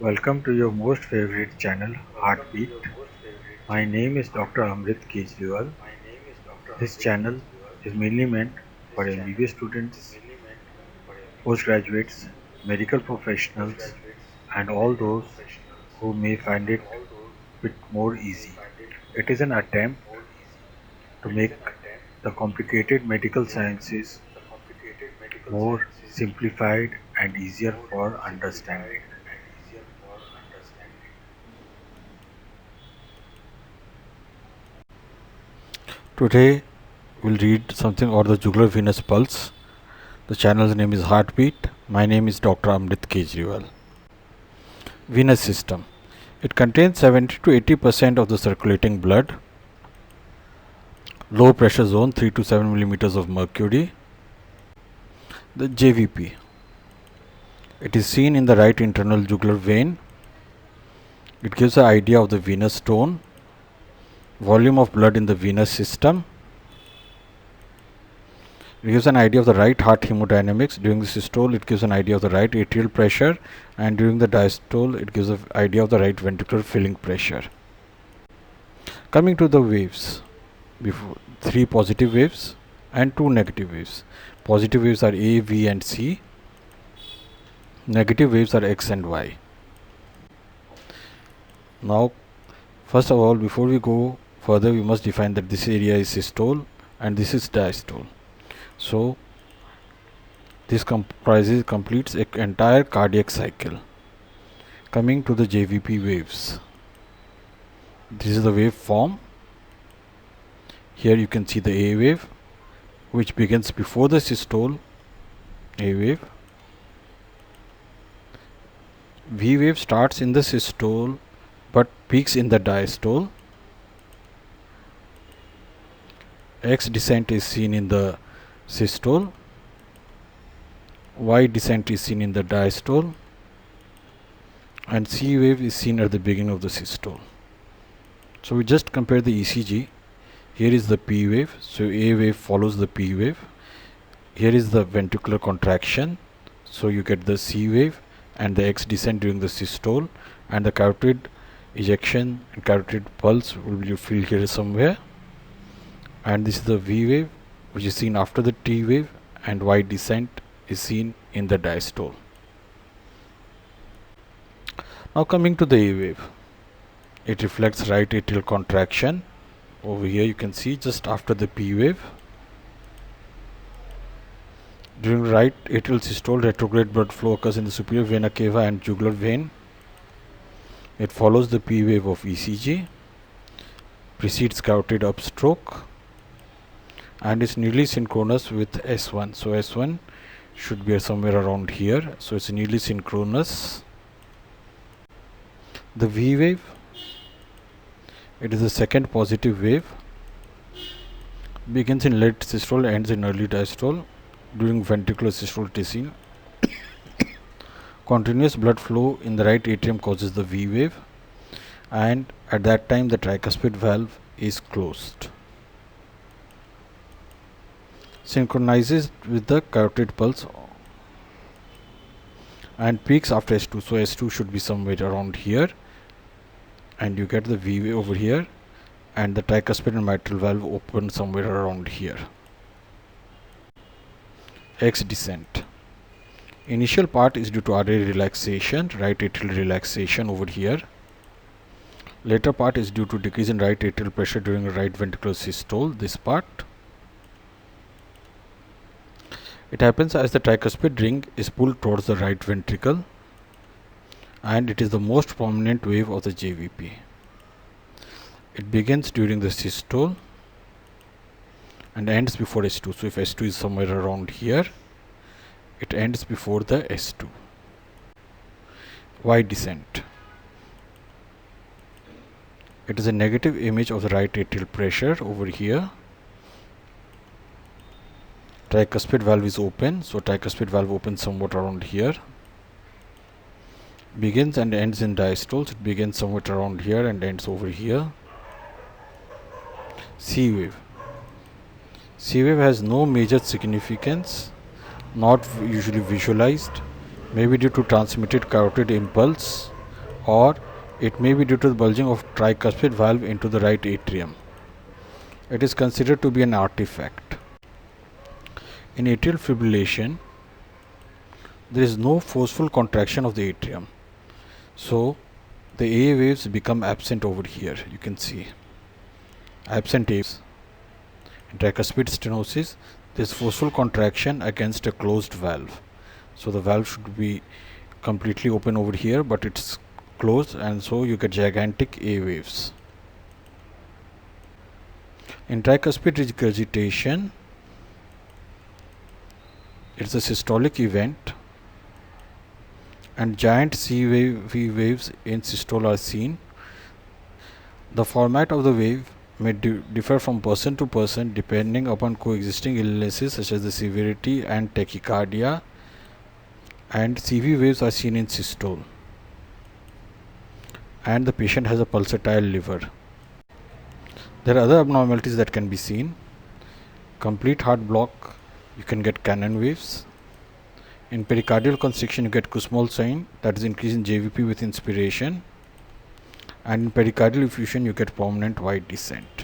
Welcome to your most favorite channel, Heartbeat. My name is Dr. Amrit Kejriwal. This channel is mainly meant for MBBS students, postgraduates, medical professionals, and all those who may find it bit more easy. It is an attempt to make the complicated medical sciences more simplified and easier for understanding. Today we'll read something about the jugular venous pulse. The channel's name is Heartbeat. My name is Dr. Amrit Kejriwal. Venous system. It contains 70 to 80% of the circulating blood. Low pressure zone 3 to 7 millimeters of mercury. The JVP. It is seen in the right internal jugular vein. It gives an idea of the venous tone, volume of blood in the venous system. It gives an idea of the right heart hemodynamics. During the systole, it gives an idea of the right atrial pressure, and during the diastole, it gives an idea of the right ventricular filling pressure. Coming to the waves, before 3 positive waves and 2 negative waves. Positive waves are A, V, and C. Negative waves are X and Y. Now, first of all, before we go further, we must define that this area is systole and this is diastole. So, this completes an entire cardiac cycle. Coming to the JVP waves. This is the wave form. Here you can see the A wave, which begins before the systole. A wave. V wave starts in the systole but peaks in the diastole. X descent is seen in the systole. Y descent is seen in the diastole, and C wave is seen at the beginning of the systole. So we just compare the ECG. Here is the P wave, so A wave follows the P wave. Here is the ventricular contraction, so you get the C wave and the X descent during the systole, and the carotid ejection and carotid pulse will you feel here somewhere. And this is the V wave, which is seen after the T wave, and Y descent is seen in the diastole. Now coming to the A wave, it reflects right atrial contraction. Over here you can see just after the P wave. During right atrial systole, retrograde blood flow occurs in the superior vena cava and jugular vein. It follows the P wave of ECG, precedes carotid upstroke, and is nearly synchronous with S1. So S1 should be somewhere around here. So it's nearly synchronous. The V wave, it is the second positive wave. Begins in late systole, ends in early diastole. During ventricular systole it is seen. Continuous blood flow in the right atrium causes the V wave, and at that time the tricuspid valve is closed. Synchronizes with the carotid pulse and peaks after S2. So S2 should be somewhere around here, and you get the V wave over here, and the tricuspid and mitral valve open somewhere around here. X descent. Initial part is due to RA relaxation, right atrial relaxation over here. Later part is due to decrease in right atrial pressure during right ventricular systole, this part. It happens as the tricuspid ring is pulled towards the right ventricle, and it is the most prominent wave of the JVP. It begins during the systole and ends before S2. So if S2 is somewhere around here, it ends before the S2. Y descent. It is a negative image of the right atrial pressure over here. Tricuspid valve is open, so tricuspid valve opens somewhat around here. Begins and ends in diastole, so it begins somewhat around here and ends over here. C wave. C wave has no major significance, not usually visualized, maybe due to transmitted carotid impulse or it may be due to the bulging of tricuspid valve into the right atrium. It is considered to be an artifact. In atrial fibrillation, there is no forceful contraction of the atrium. So the A waves become absent over here. You can see absent A waves. In tricuspid stenosis, there is forceful contraction against a closed valve. So the valve should be completely open over here, but it's closed, and so you get gigantic A waves. In tricuspid regurgitation, it's a systolic event, and giant V waves in systole are seen. The format of the wave may differ from person to person depending upon coexisting illnesses such as the severity and tachycardia, and CV waves are seen in systole, and the patient has a pulsatile liver. There are other abnormalities that can be seen. Complete heart block, you can get Cannon waves. In pericardial constriction, you get Kussmaul sign, that is increase in JVP with inspiration. And in pericardial effusion, you get prominent white descent.